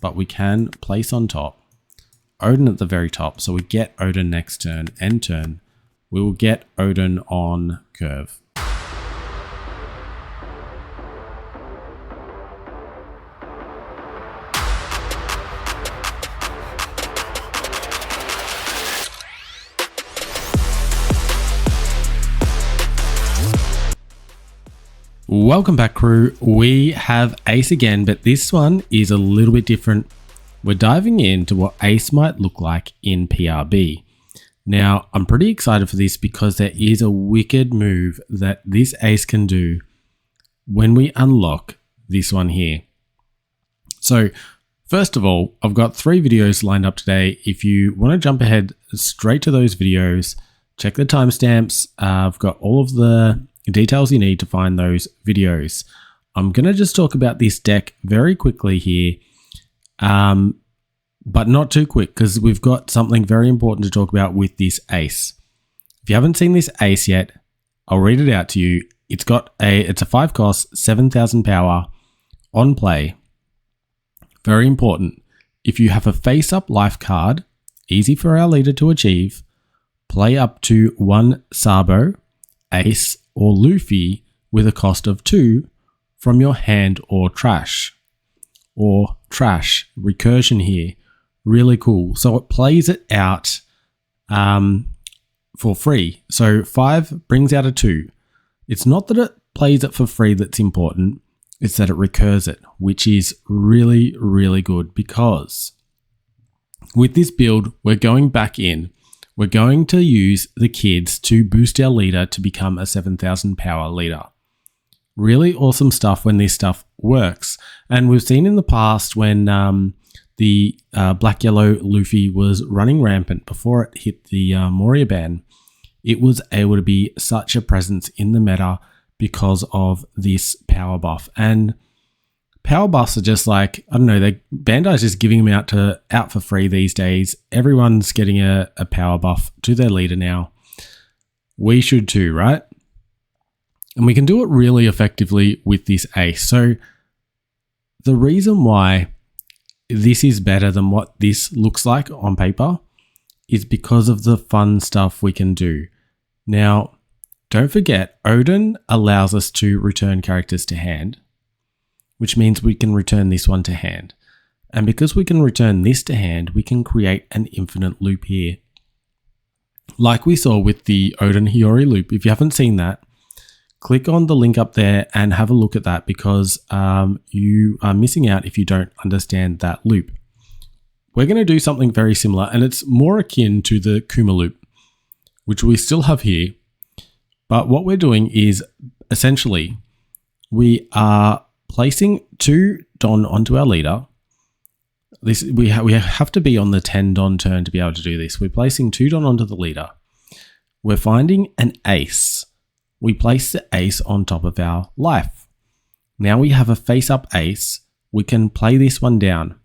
but we can place on top Odin at the very top. So we get Odin next turn, end turn. We will get Odin on curve. Welcome back, crew. We have Ace again, but this one is a little bit different. We're diving into what Ace might look like in PRB. Now, I'm pretty excited for this because there is a wicked move that this Ace can do when we unlock this one here. So, first of all, I've got 3 videos lined up today. If you want to jump ahead straight to those videos, check the timestamps. I've got all of the details you need to find those videos. I'm going to just talk about this deck very quickly here, but not too quick because we've got something very important to talk about with this Ace. If you haven't seen this Ace yet, I'll read it out to you. It's a 5 cost, 7,000 power on play. Very important. If you have a face-up life card, easy for our leader to achieve, play up to 1 Sabo, Ace, or Luffy with a cost of 2 from your hand or trash. Recursion here. Really cool. So it plays it out for free. So 5 brings out a 2. It's not that it plays it for free that's important. It's that it recurs it, which is really, really good because with this build, we're going back in. We're going to use the kids to boost our leader to become a 7,000 power leader. Really awesome stuff when this stuff works. And we've seen in the past when the black-yellow Luffy was running rampant before it hit the Moria ban, it was able to be such a presence in the meta because of this power buff. And power buffs are just like, I don't know, Bandai's just giving them out for free these days. Everyone's getting a power buff to their leader now. We should too, right? And we can do it really effectively with this Ace. So the reason why this is better than what this looks like on paper is because of the fun stuff we can do. Now, don't forget, Odin allows us to return characters to hand, which means we can return this one to hand. And because we can return this to hand, we can create an infinite loop here. Like we saw with the Odin Hiyori loop. If you haven't seen that, click on the link up there and have a look at that because you are missing out if you don't understand that loop. We're going to do something very similar, and it's more akin to the Kuma loop, which we still have here. But what we're doing is essentially we are placing 2 Don onto our leader. We have to be on the 10 Don turn to be able to do this. We're placing 2 Don onto the leader. We're finding an Ace. We place the Ace on top of our life. Now we have a face-up Ace. We can play this one down.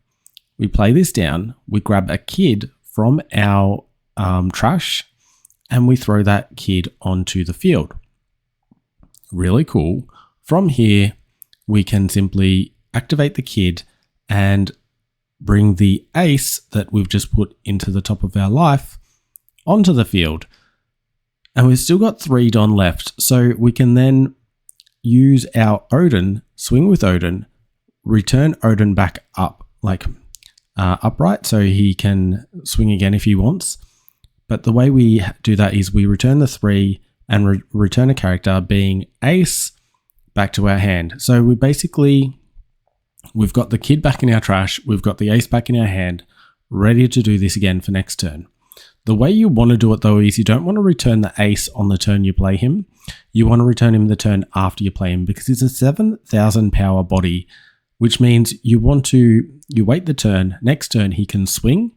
We play this down. We grab a kid from our trash and we throw that kid onto the field. Really cool. From here, we can simply activate the kid and bring the Ace that we've just put into the top of our life onto the field. And we've still got 3 Don left. So we can then use our Odin, swing with Odin, return Odin back up, like upright, so he can swing again if he wants. But the way we do that is we return the 3 and return a character being Ace back to our hand. So we've got the kid back in our trash, we've got the Ace back in our hand, ready to do this again for next turn. The way you want to do it though is you don't want to return the Ace on the turn you play him. You want to return him the turn after you play him because he's a 7,000 power body, which means you wait the turn. Next turn he can swing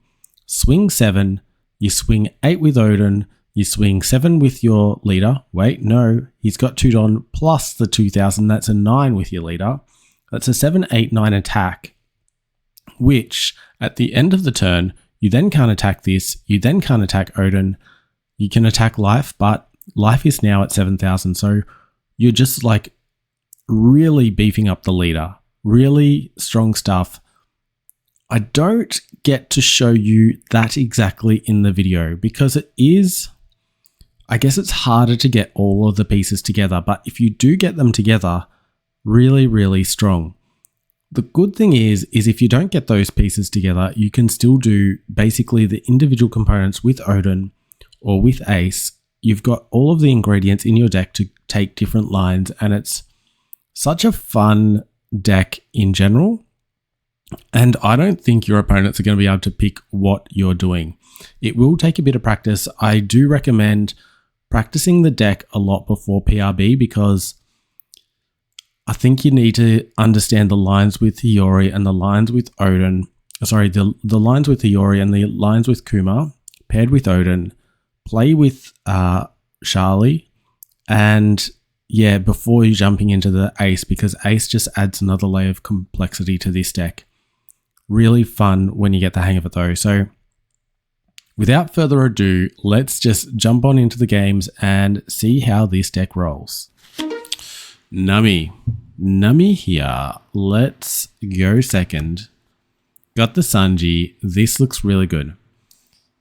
7, you swing 8 with Odin, you swing 7 with your leader. Wait, no, he's got 2 Don plus the 2,000, that's a 9 with your leader. That's a 7, 8, 9 attack, which at the end of the turn, you then can't attack this, you then can't attack Odin, you can attack life, but life is now at 7,000, so you're just like really beefing up the leader. Really strong stuff. I don't get to show you that exactly in the video because it is, I guess it's harder to get all of the pieces together, but if you do get them together, really, really strong. The good thing is if you don't get those pieces together, you can still do basically the individual components with Odin or with Ace. You've got all of the ingredients in your deck to take different lines, and it's such a fun deck in general. And I don't think your opponents are going to be able to pick what you're doing. It will take a bit of practice. I do recommend practicing the deck a lot before PRB because I think you need to understand the lines with Hiyori and the lines with Odin. Sorry, the lines with Hiyori and the lines with Kuma paired with Odin. Play with Charlie, and yeah, before you jumping into the Ace, because Ace just adds another layer of complexity to this deck. Really fun when you get the hang of it though. So without further ado, let's just jump on into the games and see how this deck rolls. Nami here. Let's go second. Got the Sanji. This looks really good.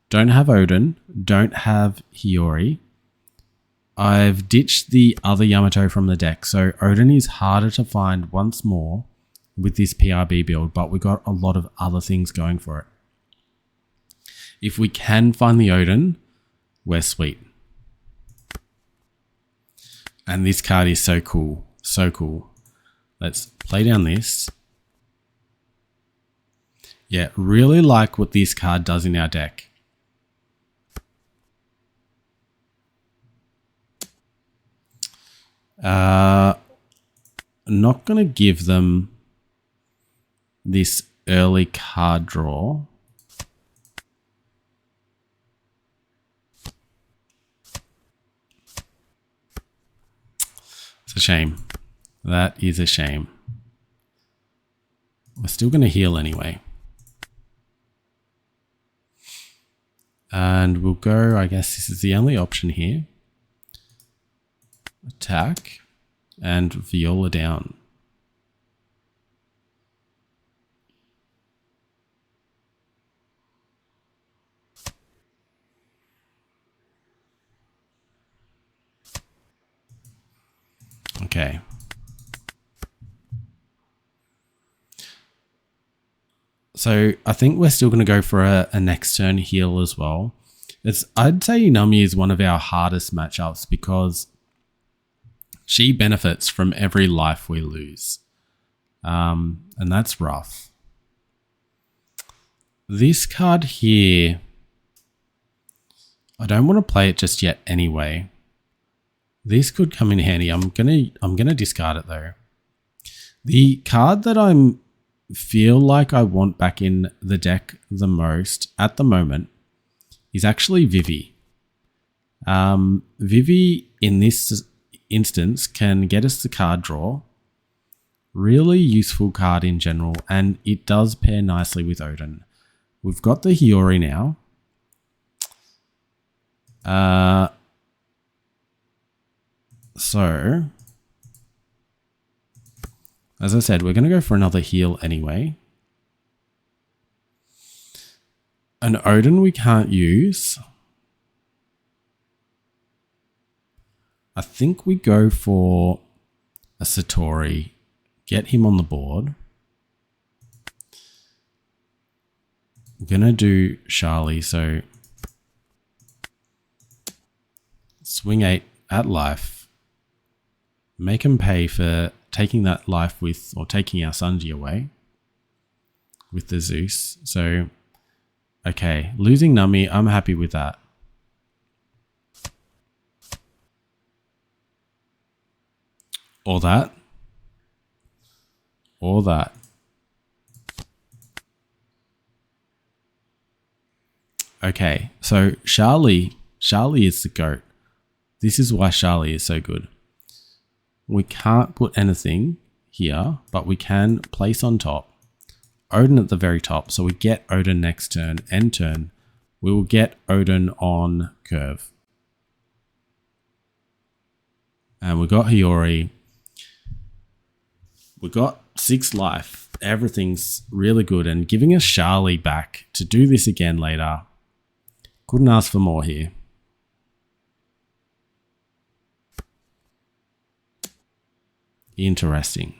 Don't have Odin. Don't have Hiyori. I've ditched the other Yamato from the deck, so Odin is harder to find once more with this PRB build, but we got a lot of other things going for it. If we can find the Odin, we're sweet. And this card is so cool. So cool. Let's play down this. Yeah, really like what this card does in our deck. Not going to give them this early card draw. It's a shame. That is a shame. We're still going to heal anyway. And we'll go, I guess this is the only option here. Attack and Viola down. Okay. So I think we're still going to go for a next turn heal as well. I'd say Nami is one of our hardest matchups because she benefits from every life we lose. And that's rough. This card here, I don't want to play it just yet anyway. This could come in handy. I'm gonna discard it though. The card that I feel like I want back in the deck the most at the moment is actually Vivi. Vivi in this instance can get us the card draw. Really useful card in general, and it does pair nicely with Odin. We've got the Hiyori now. So, as I said, we're going to go for another heal anyway. An Odin we can't use. I think we go for a Satori. Get him on the board. I'm going to do Charlie, so swing 8 at life. Make him pay for taking that life with, or taking our Sanji away with the Zeus. So, okay, losing Nami, I'm happy with that. Or that. Or that. Okay, so Charlie is the GOAT. This is why Charlie is so good. We can't put anything here, but we can place on top Odin at the very top. So we get Odin next turn, end turn. We will get Odin on curve. And we got Hiyori. We got 6 life. Everything's really good, and giving us Charlie back to do this again later. Couldn't ask for more here. Interesting.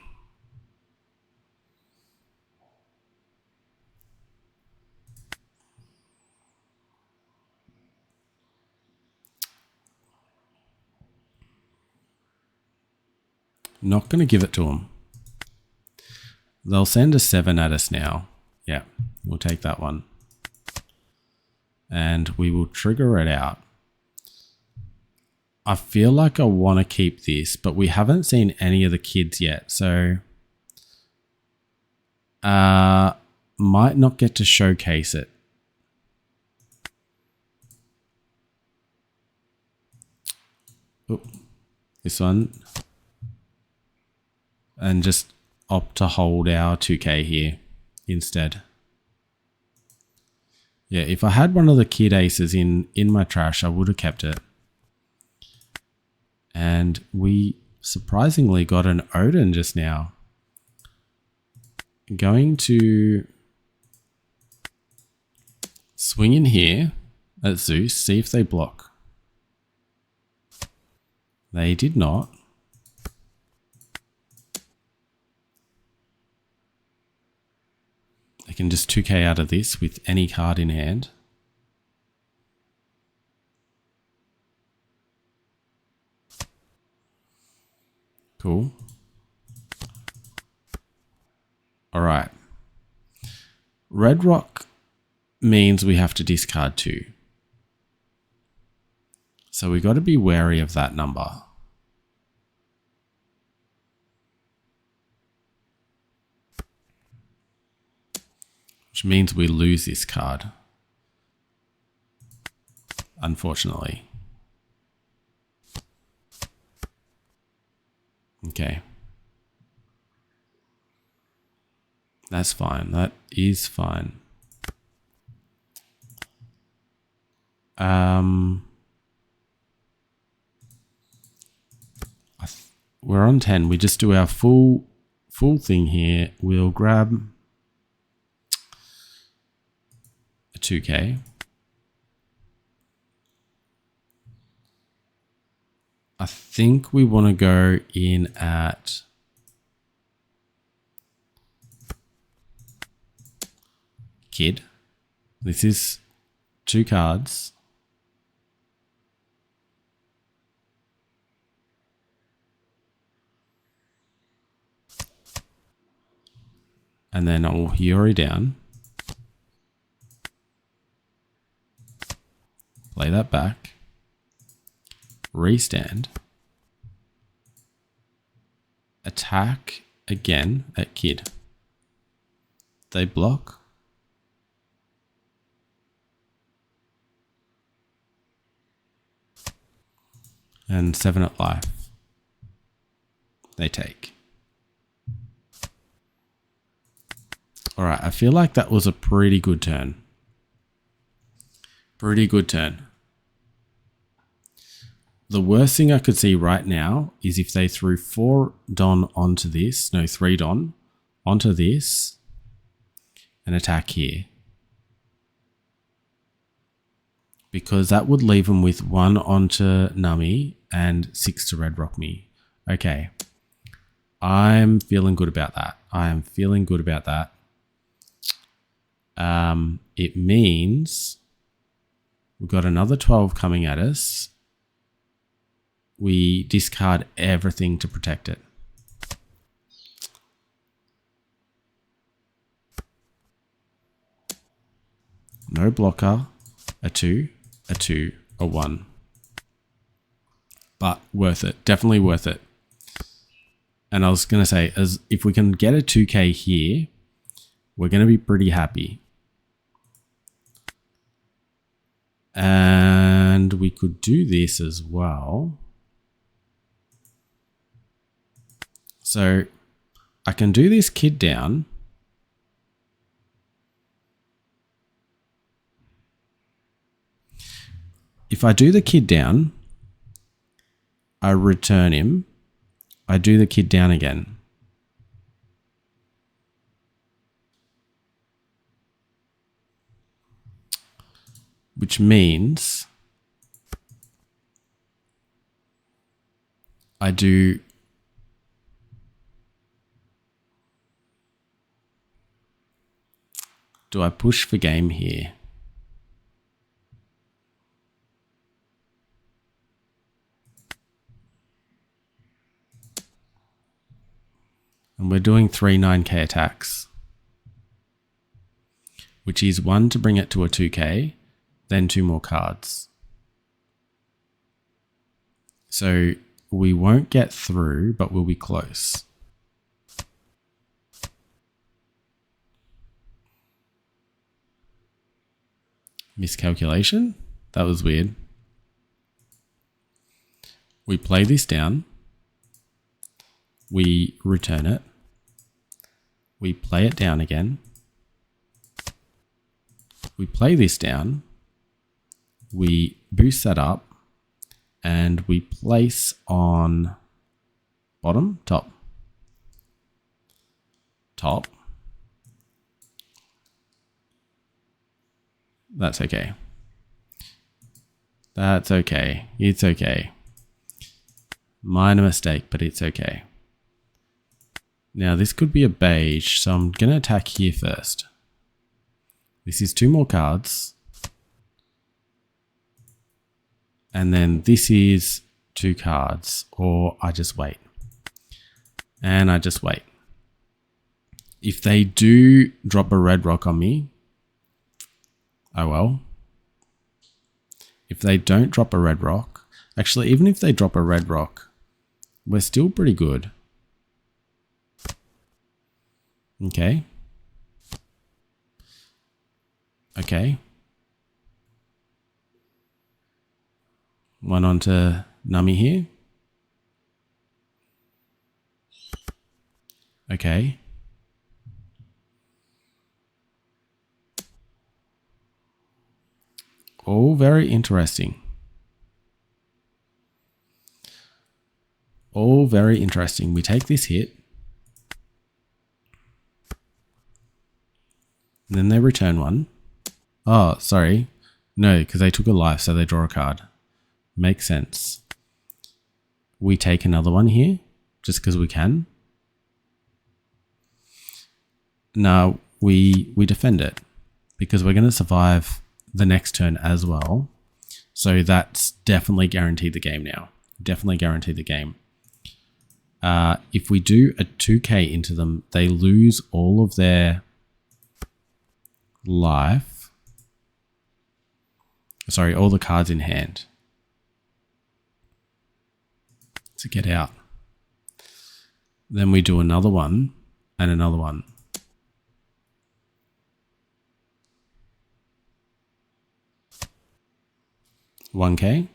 Not going to give it to them. They'll send a 7 at us now. Yeah, we'll take that one. And we will trigger it out. I feel like I want to keep this, but we haven't seen any of the kids yet. So, might not get to showcase it. Oh, this one. And just opt to hold our 2K here instead. Yeah, if I had one of the kid aces in my trash, I would have kept it. And we surprisingly got an Odin just now. Going to swing in here at Zeus, see if they block. They did not. I can just 2K out of this with any card in hand. Cool. All right. Red Rock means we have to discard 2. So we got to be wary of that number. Which means we lose this card. Unfortunately. Okay. That's fine. That is fine. We're on 10. We just do our full thing here. We'll grab a 2K. I think we want to go in at Kid. This is 2 cards. And then I'll Hiyori down. Play that back. Restand. Attack again at Kid. They block. And 7 at life. They take. Alright, I feel like that was a pretty good turn. Pretty good turn. The worst thing I could see right now is if they threw 4 Don onto this, no 3 Don onto this and attack here. Because that would leave them with 1 onto Nami and 6 to Red Rock me. Okay. I'm feeling good about that. I am feeling good about that. It means we've got another 12 coming at us. We discard everything to protect it. No blocker, a 2, a 2, a 1. But worth it, definitely worth it. And I was going to say, as if we can get a 2K here, we're going to be pretty happy. And we could do this as well. So I can do this Kid down. If I do the Kid down, I return him. I do the Kid down again. which means I do I push for game here? And we're doing 3 9k attacks, which is 1 to bring it to a 2k, then 2 more cards. So we won't get through, but we'll be close. Miscalculation? That was weird. We play this down. We return it. We play it down again. We play this down. We boost that up. And we place on bottom, top. Top. That's okay. That's okay. It's okay. Minor mistake, but it's okay. Now this could be a beige, so I'm going to attack here first. This is 2 more cards. And then this is 2 cards, or I just wait. And I just wait. If they do drop a red rock on me, oh well. If they don't drop a red rock, actually even if they drop a red rock, we're still pretty good. Okay. Okay. One onto Nami here. Okay. All very interesting. All very interesting. We take this hit. And then they return one. Oh, sorry. No, because they took a life, so they draw a card. Makes sense. We take another one here, just because we can. Now, we defend it, because we're going to survive the next turn as well. So that's definitely guaranteed the game now. Definitely guaranteed the game. If we do a 2k into them, they lose all of their life. Sorry, all the cards in hand to get out. Then we do another one and another one. $1k.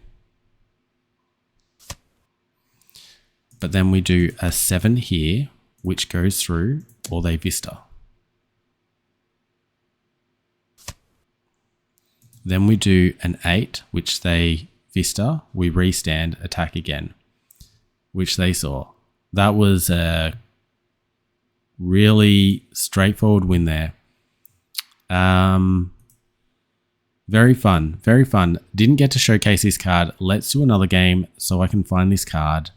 But then we do a 7 here, which goes through, or they vista. Then we do an 8, which they vista. We restand, attack again, which they saw. That was a really straightforward win there. Very fun, very fun. Didn't get to showcase this card. Let's do another game so I can find this card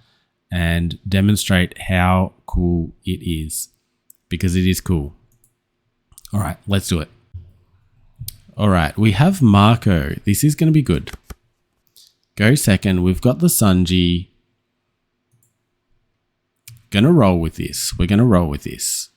and demonstrate how cool it is, because it is cool. All right, let's do it. All right, we have Marco. This is going to be good. Go second. We've got the Sunji. Gonna roll with this. We're gonna roll with this.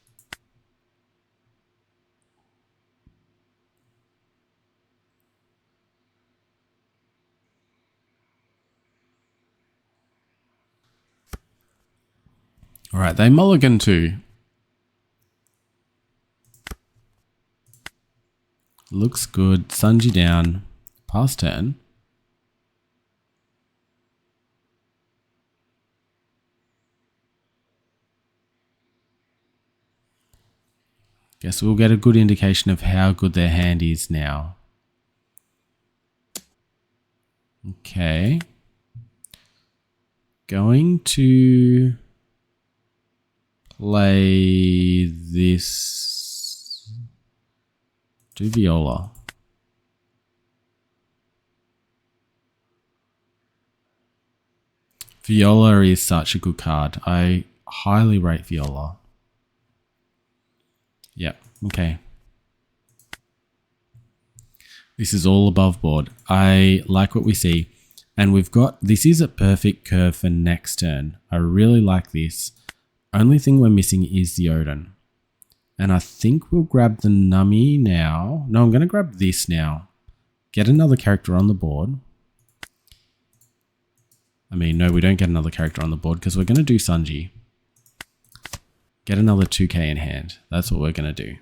All right, they mulligan too. Looks good. Sunji down. Pass turn. Guess we'll get a good indication of how good their hand is now. Okay. Going to play this. Do Viola. Viola is such a good card. I highly rate Viola. Yep, okay. This is all above board. I like what we see. And we've got, this is a perfect curve for next turn. I really like this. Only thing we're missing is the Odin. And I think we'll grab the Nami now. No, I'm going to grab this now. Get another character on the board. I mean, no, we don't get another character on the board because we're going to do Sanji. Get another 2k in hand. That's what we're going to do.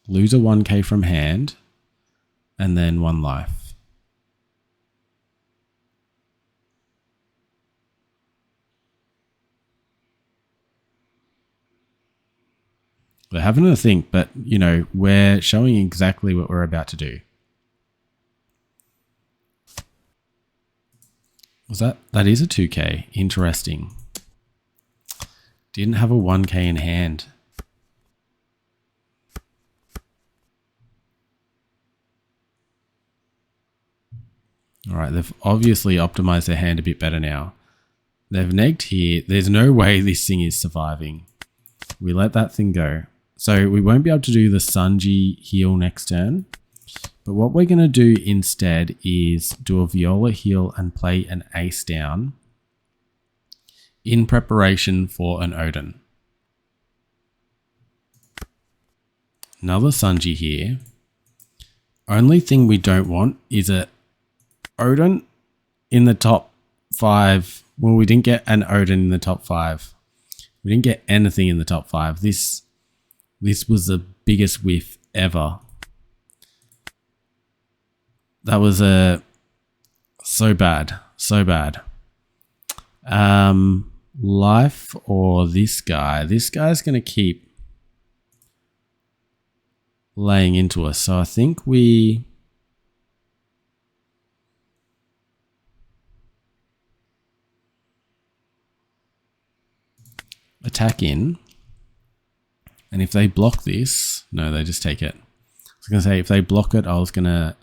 Lose a 1k from hand. And then 1 life. We're having to think, but, you know, we're showing exactly what we're about to do. Was that is a 2k. Interesting. Didn't have a 1k in hand. All right, they've obviously optimized their hand a bit better now. They've negged here. There's no way this thing is surviving. We let that thing go. So we won't be able to do the Sanji heal next turn. But what we're going to do instead is do a Viola heal and play an Ace down in preparation for an Odin. Another Sanji here. Only thing we don't want is a Odin in the top 5. Well, we didn't get an Odin in the top 5. We didn't get anything in the top 5. This was the biggest whiff ever. That was so bad. So bad. Life or this guy. This guy's going to keep laying into us. So I think we attack in. And if they block this, no, they just take it. I was going to say, if they block it, I was going to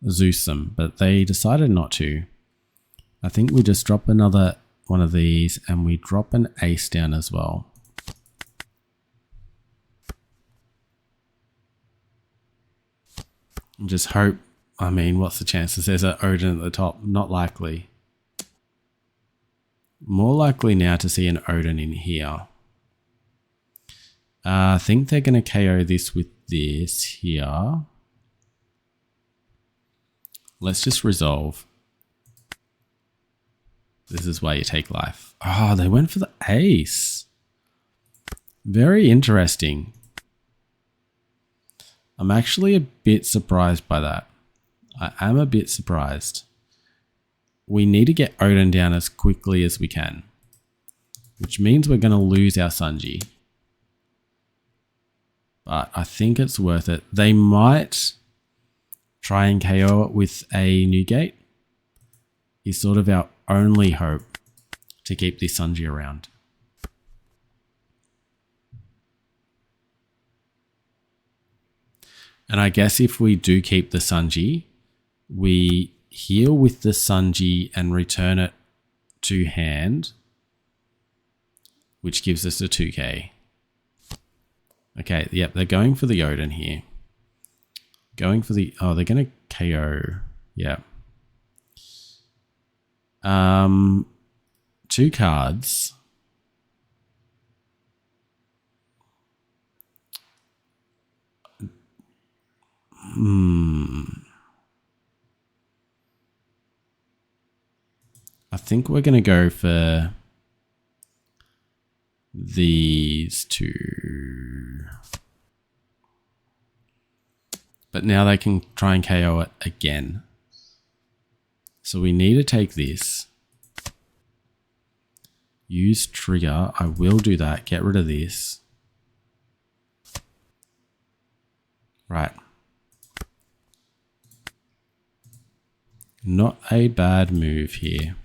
Zeus them, but they decided not to. I think we just drop another one of these and we drop an Ace down as well. And just hope, I mean, what's the chances there's an Odin at the top? Not likely. More likely now to see an Odin in here. I think they're going to KO this with this here. Let's just resolve. This is why you take life. Oh, they went for the Ace. Very interesting. I'm actually a bit surprised by that. I am a bit surprised. We need to get Odin down as quickly as we can, which means we're going to lose our Sanji. But I think it's worth it. They might try and KO it with a Newgate. Is sort of our only hope to keep this Sanji around. And I guess if we do keep the Sanji, we heal with the Sanji and return it to hand, which gives us a 2k. Okay, yep, they're going for the Odin here. Going for the, oh, they're going to KO. Yeah. 2 cards. I think we're going to go for these 2. But now they can try and KO it again. So we need to take this. Use trigger. I will do that. Get rid of this. Right. Not a bad move here.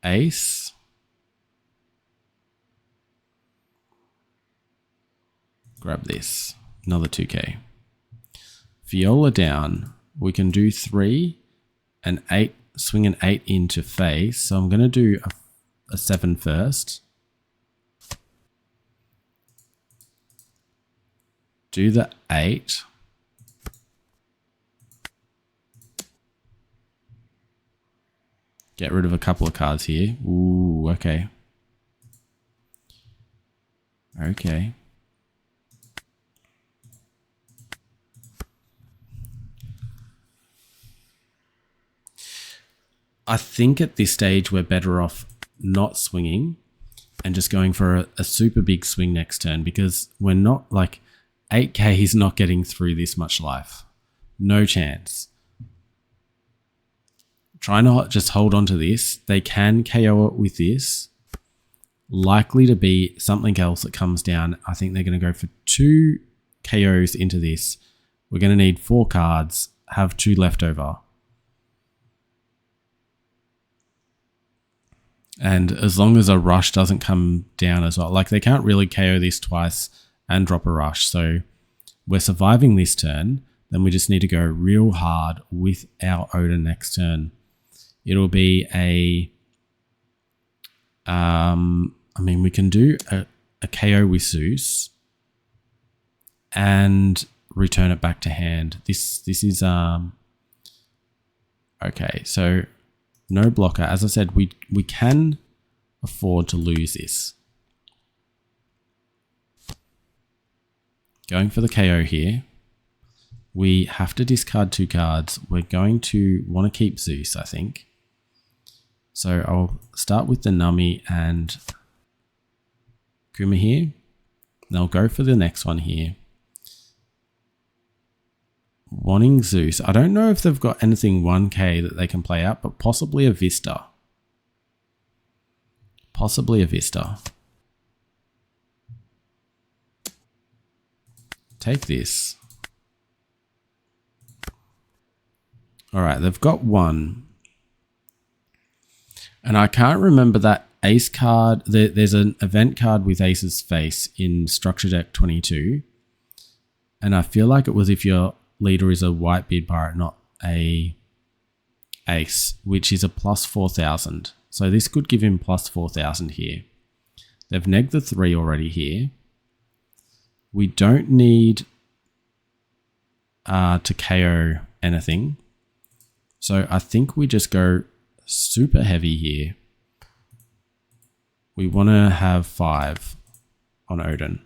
Ace. Grab this. Another 2k. Viola down. We can do 3 and 8, swing an 8 into face. So I'm going to do a 7 first. Do the 8. Get rid of a couple of cards here. Ooh, okay. Okay. I think at this stage we're better off not swinging and just going for a super big swing next turn, because we're not like 8k is not getting through this much life. No chance. Try not just hold on to this. They can KO it with this. Likely to be something else that comes down. I think they're going to go for 2 KOs into this. We're going to need 4 cards, have 2 left over. And as long as a rush doesn't come down as well, like they can't really KO this twice and drop a rush. So we're surviving this turn. Then we just need to go real hard with our Odin next turn. It'll be a, I mean, we can do a KO with Zeus and return it back to hand. This is, okay, so no blocker. As I said, we can afford to lose this. Going for the KO here. We have to discard 2 cards. We're going to want to keep Zeus, I think. So I'll start with the Nami and Kuma here. And I'll go for the next one here. Wanting Zeus. I don't know if they've got anything 1k that they can play out, but possibly a Vista. Possibly a Vista. Take this. Alright, they've got 1. And I can't remember that Ace card. There's an event card with Ace's face in Structure Deck 22. And I feel like it was if your leader is a Whitebeard Pirate, not a Ace, which is a plus 4,000. So this could give him plus 4,000 here. They've negged the 3 already here. We don't need to KO anything. So I think we just go super heavy here. We want to have 5 on Odin.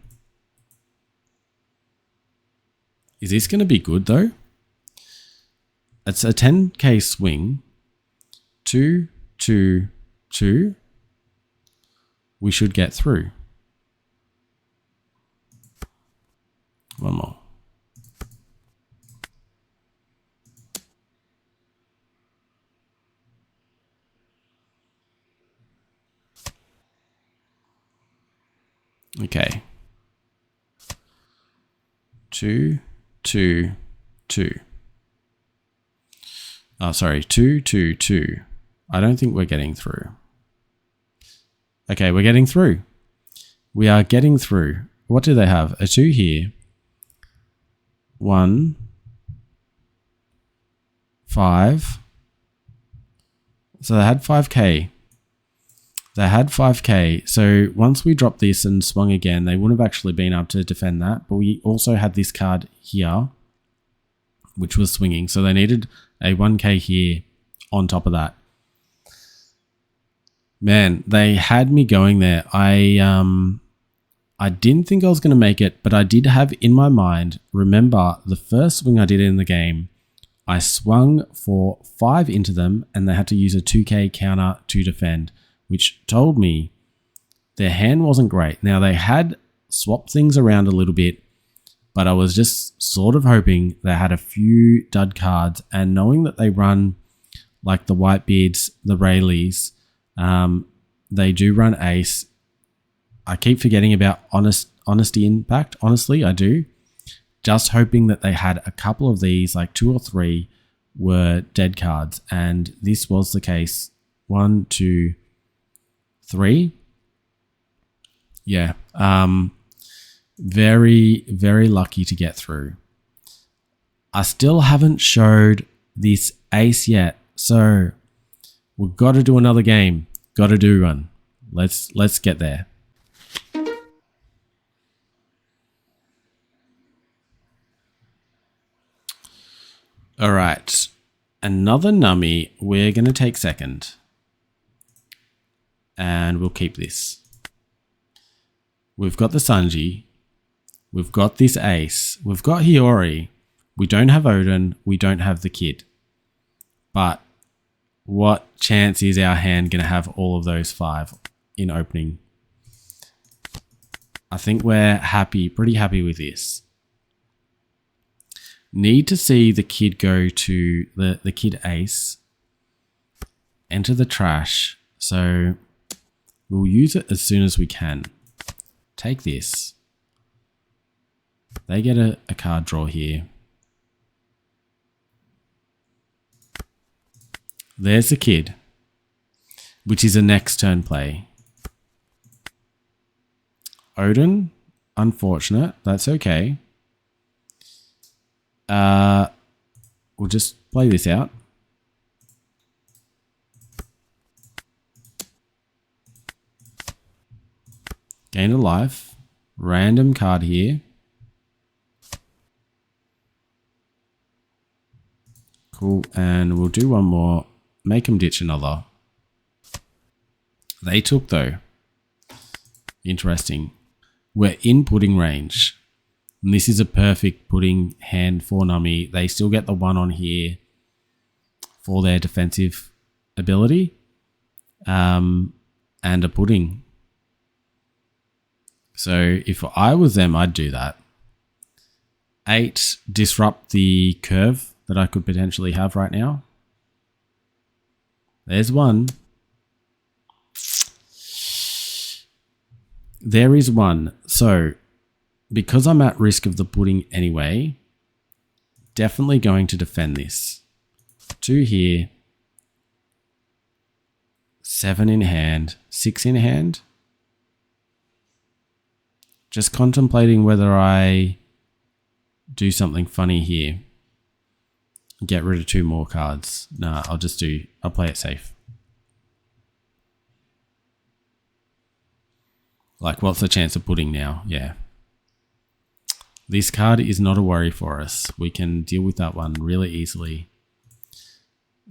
Is this going to be good though? It's a 10k swing. 2, 2, 2. We should get through. One more. Okay. 2, 2, 2. Oh, sorry. 2, 2, 2. I don't think we're getting through. Okay, we're getting through. We are getting through. What do they have? A 2 here. 1. 5. So they had 5k. They had 5k. So once we dropped this and swung again, they wouldn't have actually been able to defend that. But we also had this card here, which was swinging. So they needed a 1k here on top of that. Man, they had me going there. I didn't think I was going to make it, but I did have in my mind, remember the first swing I did in the game, I swung for 5 into them and they had to use a 2k counter to defend, which told me their hand wasn't great. Now they had swapped things around a little bit, but I was just sort of hoping they had a few dud cards, and knowing that they run like the Whitebeards, the Rayleighs, they do run Ace. I keep forgetting about Honesty Impact. Honestly, I do. Just hoping that they had a couple of these, like 2 or 3 were dead cards. And this was the case. 1, 2, 3. Yeah. Very, very lucky to get through. I still haven't showed this ace yet, so we've got to do another game. Got to do one. Let's get there. All right, another Nami. We're going to take second, and we'll keep this. We've got the Sanji. We've got this ace. We've got Hiyori. We don't have Odin. We don't have the kid. But what chance is our hand going to have all of those 5 in opening? I think we're happy, pretty happy with this. Need to see the kid go to the kid ace. Enter the trash. So we'll use it as soon as we can. Take this. They get a card draw here. There's the kid, which is a next turn play. Odin, unfortunate. That's okay. We'll just play this out. Gain a life. Random card here. Cool. And we'll do one more. Make them ditch another. They took though. Interesting. We're in pudding range. And this is a perfect pudding hand for Nami. They still get the 1 on here for their defensive ability. And a pudding. So if I was them, I'd do that. 8, disrupt the curve that I could potentially have right now. There's 1. There is 1. So because I'm at risk of the pudding anyway, definitely going to defend this. 2 here. 7 in hand. 6 in hand. Just contemplating whether I do something funny here. Get rid of 2 more cards. Nah, I'll play it safe. Like, what's the chance of pudding now? Yeah. This card is not a worry for us. We can deal with that one really easily.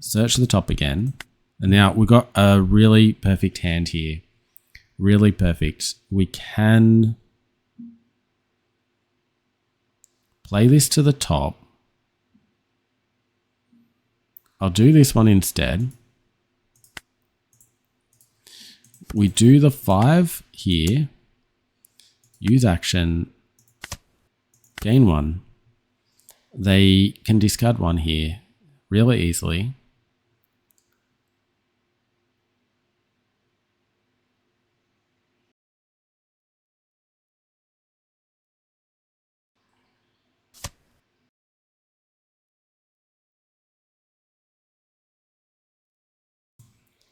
Search the top again. And now we've got a really perfect hand here. Really perfect. We can play this to the top. I'll do this one instead. We do the 5 here. Use action. Gain 1. They can discard 1 here really easily.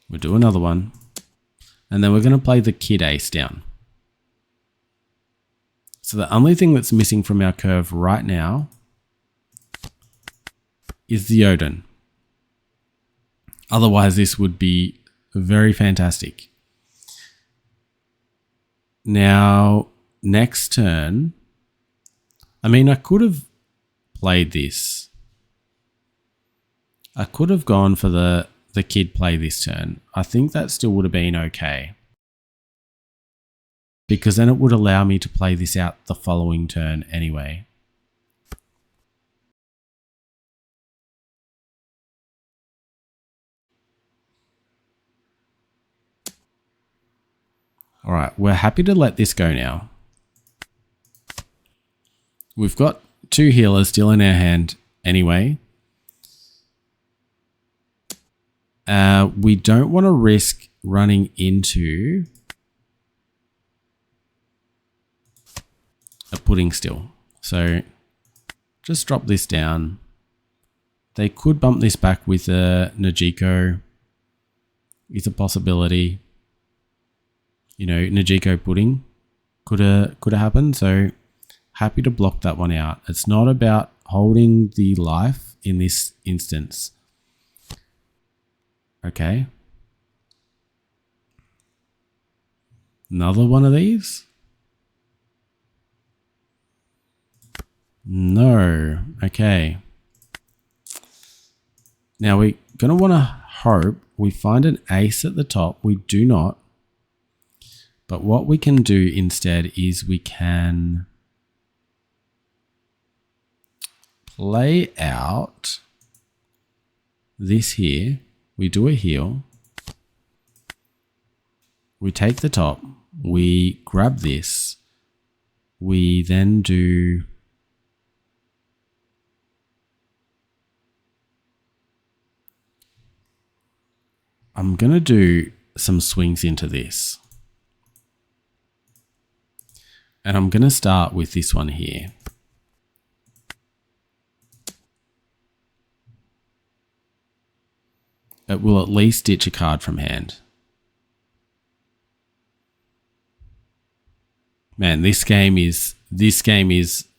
We'll do another one. And then we're going to play the kid ace down. So the only thing that's missing from our curve right now is the Odin. Otherwise, this would be very fantastic. Now, next turn, I mean, I could have played this. I could have gone for the kid play this turn. I think that still would have been okay. Because then it would allow me to play this out the following turn anyway. All right, we're happy to let this go now. We've got 2 healers still in our hand anyway. We don't want to risk running into a pudding still. So just drop this down. They could bump this back with a Najiko. It's a possibility. You know, Najiko pudding could have happened. So happy to block that one out. It's not about holding the life in this instance. Okay. Another one of these? No. Okay. Now we're going to want to hope we find an ace at the top. We do not. But what we can do instead is we can play out this here. We do a heal. We take the top. We grab this. We then do... I'm going to do some swings into this. And I'm going to start with this one here. It will at least ditch a card from hand. Man, this game is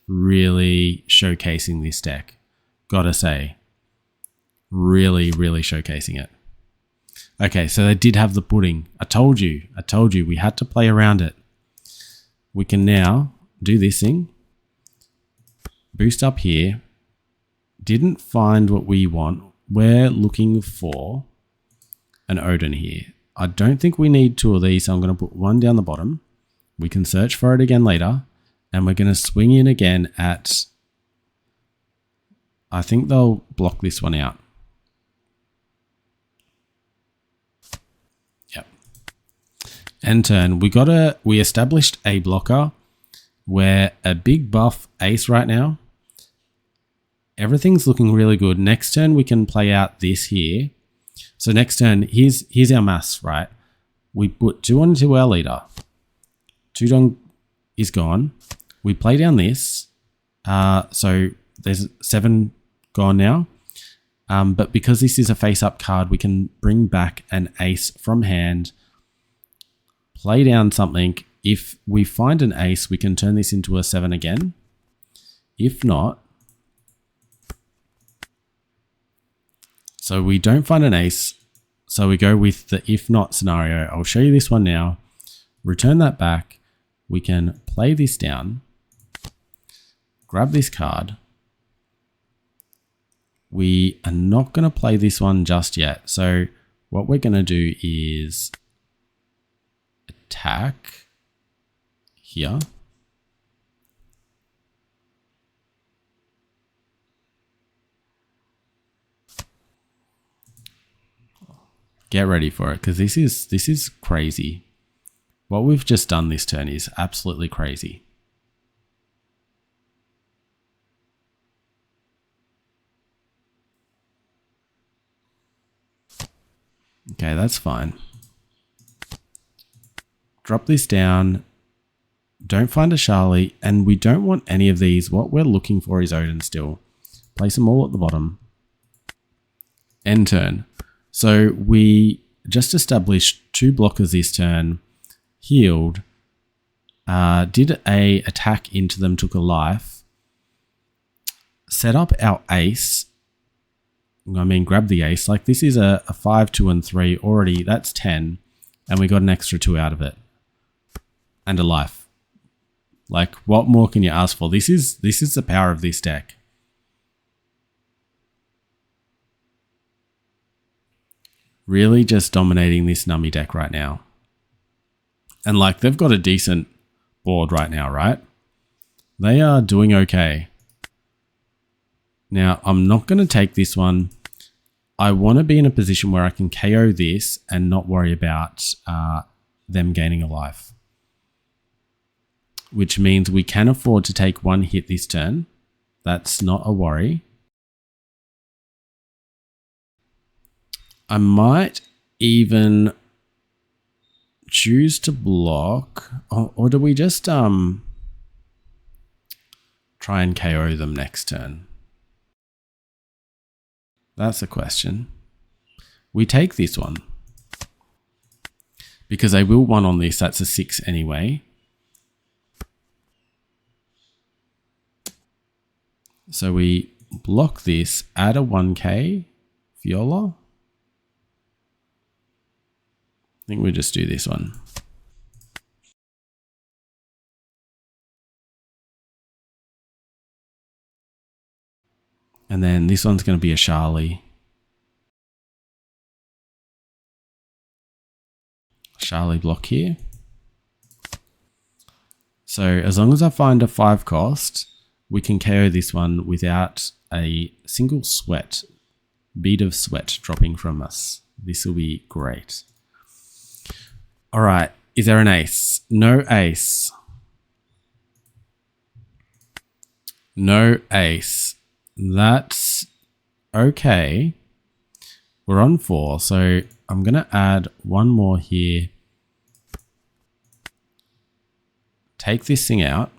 really showcasing this deck. Gotta say. Really, really showcasing it. Okay, so they did have the pudding. I told you, we had to play around it. We can now do this thing. Boost up here. Didn't find what we want. We're looking for an Odin here. I don't think we need two of these, so I'm going to put one down the bottom. We can search for it again later. And we're going to swing in again at... I think they'll block this one out. End turn. We established a blocker. We're a big buff ace right now. Everything's looking really good. Next turn we can play out this here. So next turn, here's our maths, right? We put 2 onto our leader. 2 down is gone. We play down this. So there's 7 gone now. But because this is a face-up card, we can bring back an ace from hand. Play down something. If we find an ace, we can turn this into a 7 again. If not, so we don't find an ace, so we go with the if not scenario. I'll show you this one now. Return that back. We can play this down. Grab this card. We are not going to play this one just yet. So what we're going to do is attack here. Get ready for it, because this is crazy. What we've just done this turn is absolutely crazy. Okay, that's fine. Drop this down. Don't find a Charlie, and we don't want any of these. What we're looking for is Odin still. Place them all at the bottom. End turn. So we just established 2 blockers this turn. Healed. Did a attack into them, took a life. Set up our ace. I mean, grab the ace. Like, this is a 5, 2, and 3 already. That's 10. And we got an extra 2 out of it. And a life. Like, what more can you ask for? This is the power of this deck. Really just dominating this Nami deck right now. And like, they've got a decent board right now, right? They are doing okay. Now, I'm not going to take this one. I want to be in a position where I can KO this and not worry about them gaining a life. Which means we can afford to take 1 hit this turn. That's not a worry. I might even choose to block, or do we just try and KO them next turn? That's a question. We take this one because they will 1 on this. That's a 6 anyway. So we block this, add a 1k viola. I think we just do this one. And then this one's going to be a Charlie. Charlie block here. So as long as I find a 5 cost, we can KO this one without a single sweat, bead of sweat dropping from us. This will be great. All right, is there an ace? No ace. No ace. That's okay. We're on 4, so I'm going to add one more here. Take this thing out.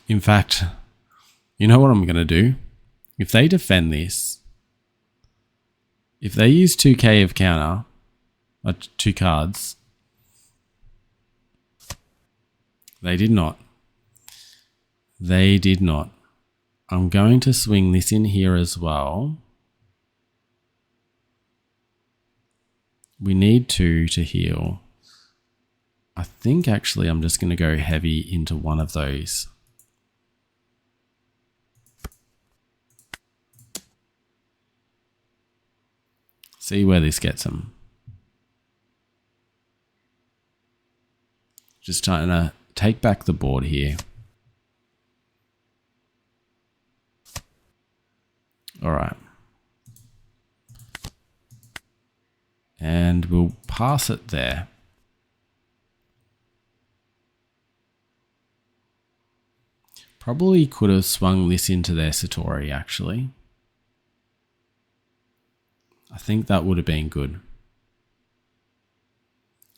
In fact, you know what I'm going to do? If they defend this, if they use 2k of counter, 2 cards, they did not. They did not. I'm going to swing this in here as well. We need 2 to heal. I think actually I'm just going to go heavy into one of those. See where this gets them. Just trying to take back the board here. All right. And we'll pass it there. Probably could have swung this into their Satori actually. I think that would have been good.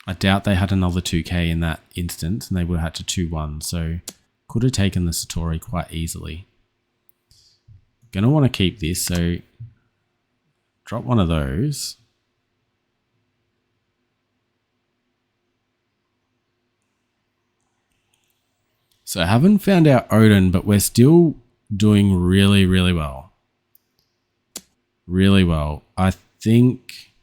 I doubt they had another 2k in that instance and they would have had to 2-1, so could have taken the Satori quite easily. Gonna want to keep this, so drop one of those. So I haven't found our Odin, but we're still doing really, really well. Really well. I think...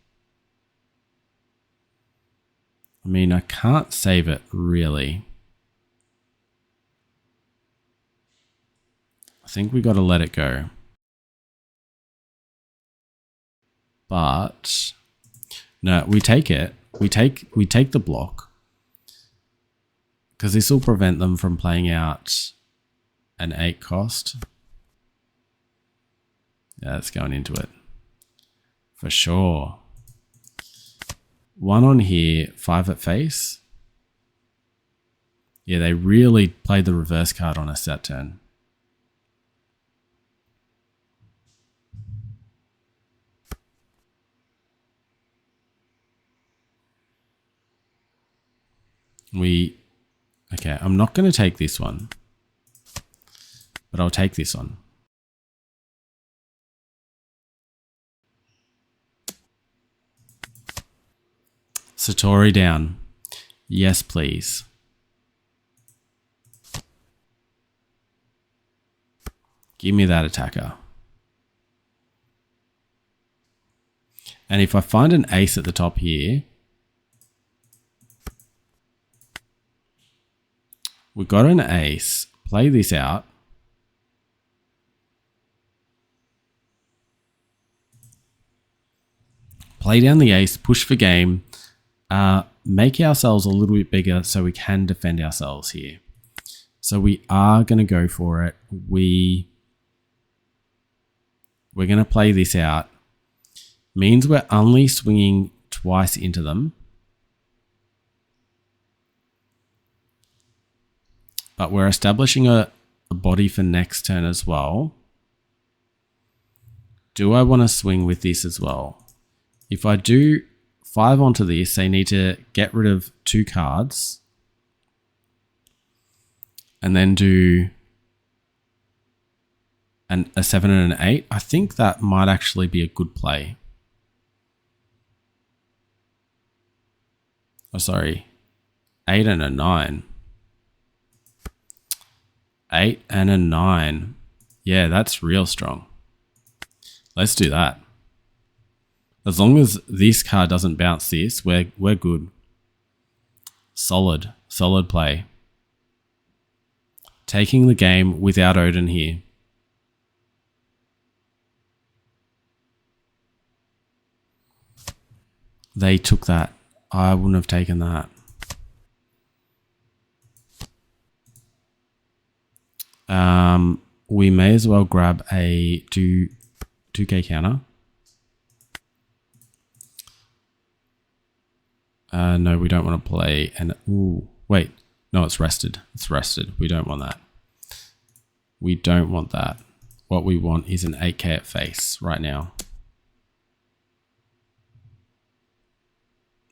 I mean, I can't save it, really. I think we got to let it go. But... no, we take it. We take the block. Because this will prevent them from playing out an 8 cost. Yeah, it's going into it. For sure. 1 on here, 5 at face. Yeah, they really played the reverse card on us that turn. Okay, I'm not going to take this one. But I'll take this one. Satori down. Yes, please. Give me that attacker. And if I find an ace at the top here, we got an ace. Play this out. Play down the ace, push for game. Make ourselves a little bit bigger so we can defend ourselves here. So we are going to go for it. We're going to play this out. Means we're only swinging twice into them. But we're establishing a body for next turn as well. Do I want to swing with this as well? If I do 5 onto this, they need to get rid of 2 cards. And then do a 7 and an 8. I think that might actually be a good play. Oh, sorry. 8 and a 9. 8 and a 9. Yeah, that's real strong. Let's do that. As long as this card doesn't bounce this, we're good. Solid play. Taking the game without Odin here. They took that. I wouldn't have taken that. We may as well grab a 2k counter. No, we don't want to play. And ooh, wait, no, it's rested. It's rested. We don't want that. We don't want that. What we want is an 8k at face right now.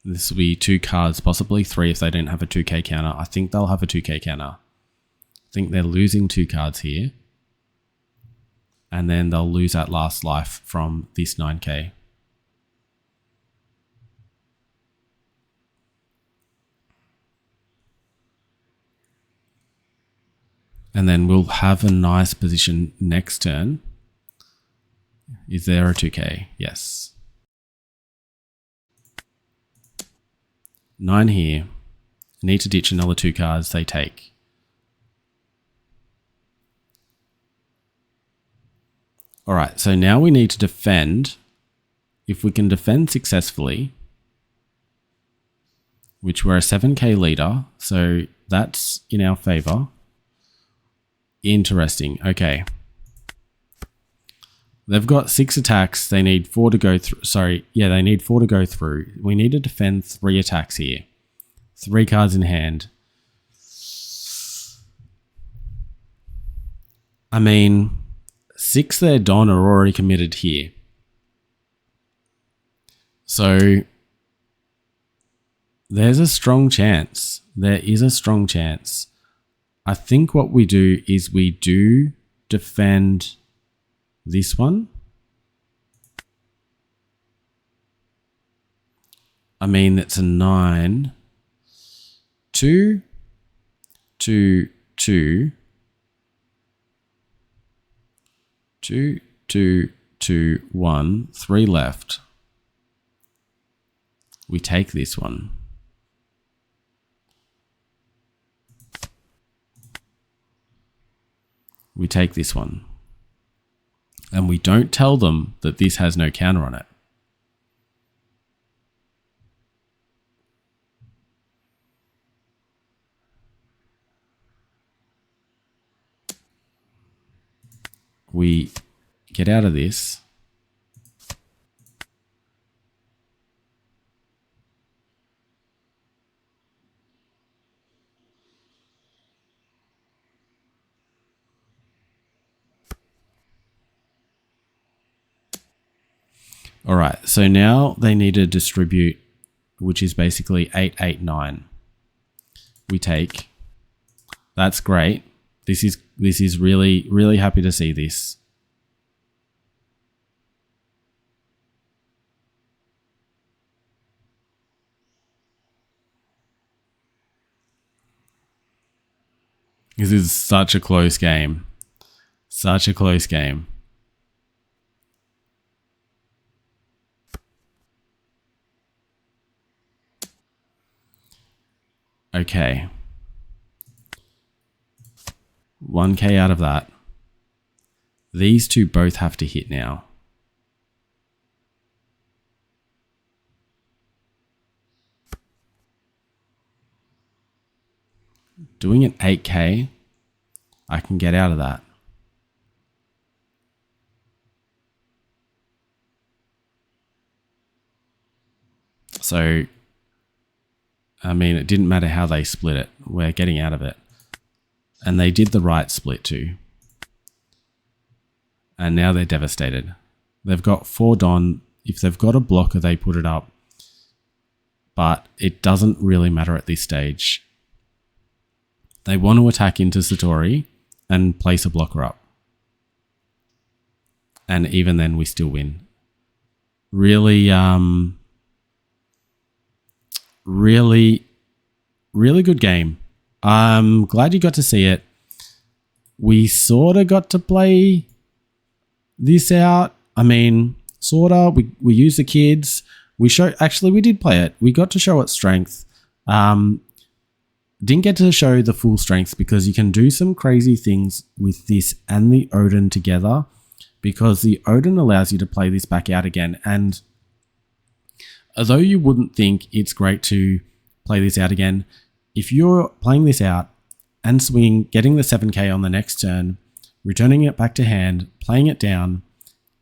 This will be 2 cards, possibly 3 if they didn't have a 2k counter. I think they'll have a 2k counter. I think they're losing 2 cards here. And then they'll lose that last life from this 9k. And then we'll have a nice position next turn. Is there a 2k? Yes. 9 here. Need to ditch another 2 cards they take. Alright, so now we need to defend. If we can defend successfully, which we're a 7k leader, so that's in our favor. Interesting. Okay. They've got 6 attacks. They need 4 to go through. Sorry. Yeah, they need 4 to go through. We need to defend 3 attacks here. 3 cards in hand. I mean, 6 their Don are already committed here. So there's a strong chance. There is a strong chance. I think what we do is we do defend this one. I mean, it's a 9. 2, 2, 2. 2, 2, 2, 1. 3 left. We take this one. We take this one. And we don't tell them that this has no counter on it. We get out of this. All right, so now they need to distribute, which is basically 8, 8, 9. We take. That's great. This is really, really happy to see this. This is such a close game. Such a close game. Okay. 1k out of that. These two both have to hit now. Doing an 8k, I can get out of that. So, I mean, it didn't matter how they split it. We're getting out of it. And they did the right split too. And now they're devastated. They've got 4 Don. If they've got a blocker, they put it up. But it doesn't really matter at this stage. They want to attack into Satori and place a blocker up. And even then, we still win. Really really, really good game. I'm glad you got to see it. We sort of got to play this out. I mean, sort of. We used the kids. We did play it. We got to show its strength. Didn't get to show the full strength because you can do some crazy things with this and the Odin together, because the Odin allows you to play this back out again. And although you wouldn't think it's great to play this out again, if you're playing this out and swinging, getting the 7k on the next turn, returning it back to hand, playing it down,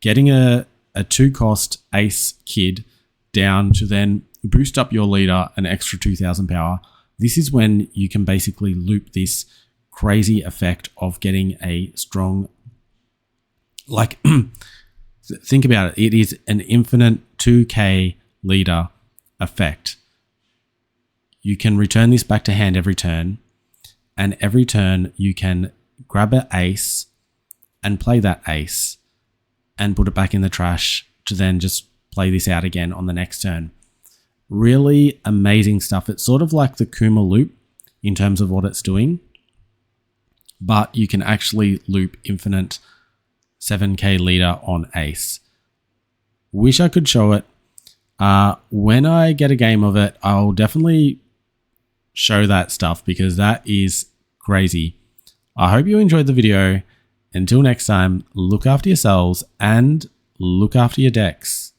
getting a 2-cost Ace Kid down to then boost up your leader an extra 2000 power, this is when you can basically loop this crazy effect of getting a strong, like, think about it. It is an infinite 2k leader effect. You can return this back to hand every turn, and every turn you can grab an ace and play that ace and put it back in the trash to then just play this out again on the next turn. Really amazing stuff. It's sort of like the Kuma loop in terms of what it's doing, but you can actually loop infinite 7k leader on ace. Wish I could show it. When I get a game of it, I'll definitely show that stuff because that is crazy. I hope you enjoyed the video. Until next time, look after yourselves and look after your decks.